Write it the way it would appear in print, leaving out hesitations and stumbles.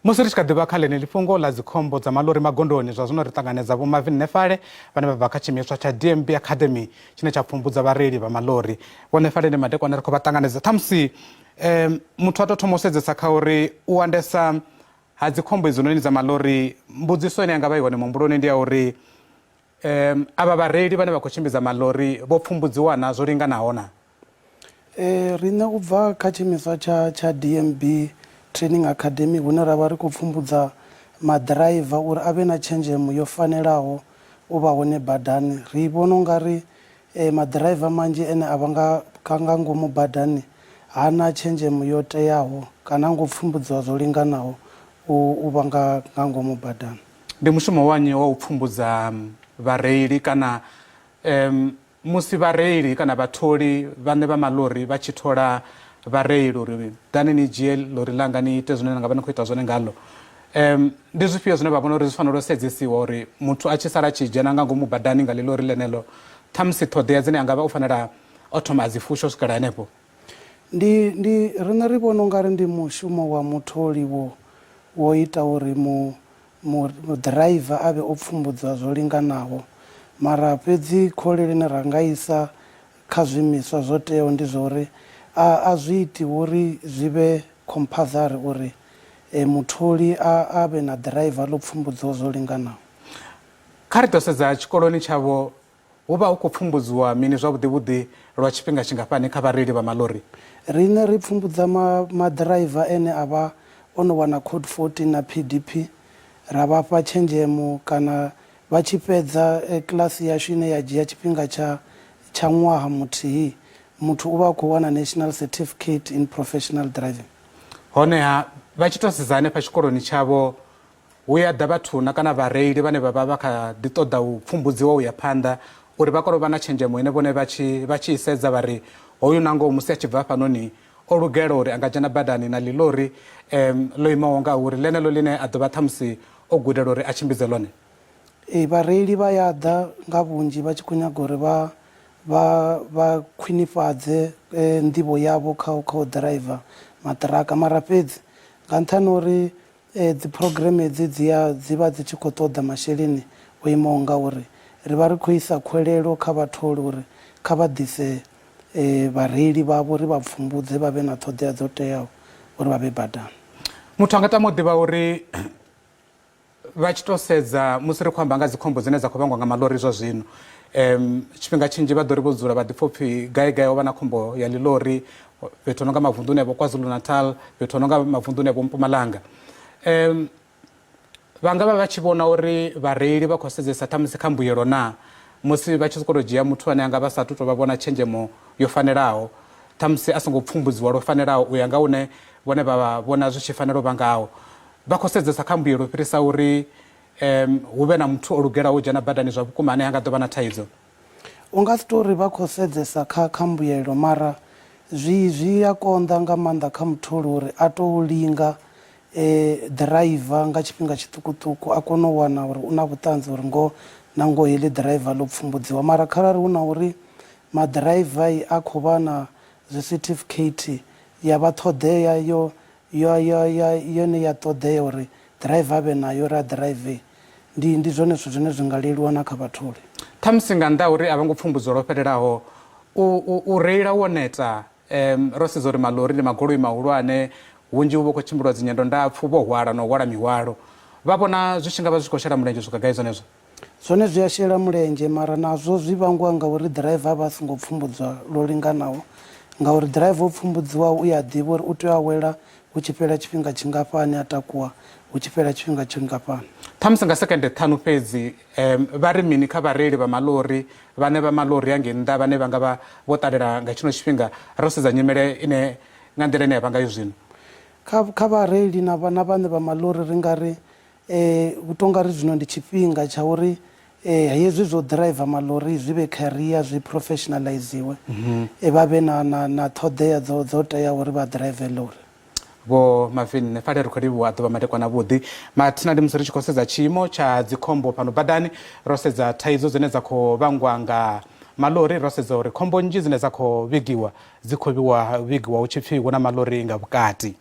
Musi ri tshi kha ḓivha kha leneli fhungo ḽa dzikhombo dza malori magondoni zwazwino ri tanganedza vho-Marvin Nefale vhane vha bva kha tshiimiswa tsha DMB Academy tshine tsha pfumbudza vhareili vha malori. Vho Nefale ndi madekwana ri khou vha tanganedza ṱhamusi muthu a tou thoma u sedzesa kha uri u andesa ha dzikhombo idzinoni dza malori, mbudziso ine yanga vha i hone muhumbuloni ndi ya uri avha vhareili vhane vha khou tshimbidza malori vho pfumbudziwa na zwo linganaho na? Riṋe u bva kha tshiimiswa tsha DMB Training Academy hune ra vha ri khou pfumbudza maḓiraiva uri a vhe na tshenzhemo yo fanelaho u vha hone badani. Ri vhona u nga ri maḓiraiva manzhi ane a vha nga ngomu badani hana tshenzhemo yo teaho kana ngo pfumbudziwa zwo linganaho u vha nga ngomu badani. Ndi mushumo wanyu wa u pfumbudza vhareili kana musi vhareili kana vhatholi vhane vha malori vha tshi thola vhareili uri dani ni dzhie lori langa ni ite zwine nga vha ni khou ita zwone ngalo, ndi zwifhio zwine vha vhona uri zwi fanela u sedzesiwa uri muthu a tshi sala a tshi dzhena nga ngomu badani nga ḽi lori ḽeneḽo ṱhamusi ṱhoḓea dzine anga vha u fanela o thoma a dzi fusha u swikela henefho? Riṋe ri vhona u nga ri ndi mushumo wa mutholi wo ita uri muḓiraiva a vhe o pfumbudziwa zwo linganaho, mara fhedzi khole line ra nga isa kha zwiimiswa zwo teaho ndi zwa uri a zwi iti uri zwi vhe compulsory uri mutholi a vhe na ḓiraiva ḽo pfumbudziwa zwo linganaho. Kha ri ḓo sedza tshikoloni tshavho hu vha hu khou pfumbudziwa mini zwavhuḓi vhuḓi lwa tshifhinga tshingafhani kha vhareili vha malori? Riṋe ri pfumbudza maḓiraiva ane a vha o no wana code 14 na PDP, ra vhafha tshenzhemo kana vha tshi fhedza kiḽasi yashu ine ya dzhia tshifhinga tsha ṅwaha muthihi muthu u vha a khou wana national certificate in professional driving. Honeha vha tshi tou sedza hanefha tshikoloni tshavho hu ya ḓa vhathuna kana vhareili vhane vha vha vha kha ḓi ṱoḓa u pfumbudziwa u ya phanḓa uri vha kone u vha na tshenzhemo ine vhone vha tshi i sedza vha ri hoyu nangoho musi a tshi bva hafhanoni o lugela uri a nga dzhena badani na ḽilori ḽo imaho nga uri ḽeneḽo ḽine a ḓo vha ṱhamusi o gudela uri a tshimbidze ḽone. Vhareili vha ya ḓa nga vhunzhi vha tshi khou nyaga uri vha khwinifhadze nḓivho yavho kha u ḓiraiva maṱiraka, mara fhedzi nga nṱhani uri dzi program hedzi dzi vha dzi tshi khou ṱoḓa masheleni o imaho nga uri ri vha ri khou isa khwelelo kha vhatholi uri kha vha ḓise vhareili vhavho ri vha pfumbudze vha vhe na ṱhoḓea dzo teaho uri vha vhe badani. Muthu a nga tama u ḓivha uri vha tshi tou sedza musi ri khou amba nga dzikhombo dzine dza khou vhangwa nga malori zwa zwino, tshifhinga tshinzhi vha ḓo ri vho dzula vha ḓi pfha upfhi gai o vha na khombo ya ḽilori fhethu ho no nga mavunḓuni avho KwaZulu Natal, fhethu ho no nga mavunḓuni avho Mpumalanga. Vha nga vha vha tshi vhona uri vhareili vha khou sedzesa ṱhamusi kha mbuyelo na musi vha tshi sokou dzhia muthu ane anga vha sa tou vha vhona tshenzhemo yo fanelaho ṱhamusi a songo pfumbudziwa lwo fanelaho u ya nga hune vhone vha vhona zwi tshi fanela u vha ngaho, vha khou sedzesa kha mbuyelo u fhirisa uri hu vhe na muthu o lugelaho u dzhena badani zwa vhukuma ane a nga ḓo vha na thaidzo? U nga si tou ri vha khou sedzesa kha mbuyelo, mara zwi a konḓa nga maanḓa kha mutholi uri a tou linga ḓiraiva nga tshifhinga tshiṱukuṱuku a kone u wana uri u na vhuṱanzi uri na ngoho heḽi ḓiraiva ḽo pfumbudziwa, mara kharali hu na uri maḓiraiva a khou vha na zwi certificate ya vha ṱhoḓea yone ya ṱoḓea uri ḓiraiva a vhe nayo ri a ḓiraive, ndi zwone zwithu zwine zwi nga leluwa na kha vhatholi. Ṱhamusi nga nnḓa uri a vha ngo pfumbudziwa lwo fhelelaho u reila wo neta, ro sedza uri malori ndi magoloi mahulwane vhunzhi hu vha khou tshimbilwa dzinyendo ndapfhu vho hwala na u hwala mihwalo, vha vhona zwi tshi nga vha zwi khou shela mulenzhe swika gai zwenezwo? Zwone zwi a shela mulenzhe, mara nazwo zwi vhangwa ngauri ḓiraiva a vha a songo pfumbudziwa lwo linganaho, ngauri ḓiraiva o pfumbudziwaho u ya ḓivha uri u tea u awela hu tshi fhela tshifhinga tshingafhani, a takuwa hu tshi fhela tshifhinga tshingafhani. Ṱhamusi nga sekende ṱhanu fhedzi vha ri mini kha vhareili vha malori vhane vha malori ya ngei nnḓa vhane vha nga vha vho ṱalela nga tshino tshifhinga ro sedza nyimele ine nga nḓila ine ya vha ngayo zwino? Kha vhareili na vhane vha malori ri nga ri hu tou nga ri zwino ndi tshifhinga tsha uri hezwi zwo ḓiraiva malori zwi vhe career, zwi professionaliziwe, vha vhe na ṱhoḓea dzo teaho uri vha ḓiraive lori. Vho-Marvin Nefale ri khou livhuwa ḓuvha madekwana vhuḓi, mathina ndi musi ri tshi khou sedza tshiimo tsha dzikhombo fhano badani, ro sedza thaidzo dzine dza khou vhangwa nga malori, ro sedza uri khombo nnzhi dzine dza khou vhigiwa dzi khou vhigiwa hu tshi pfhi hu na malori nga vhukati.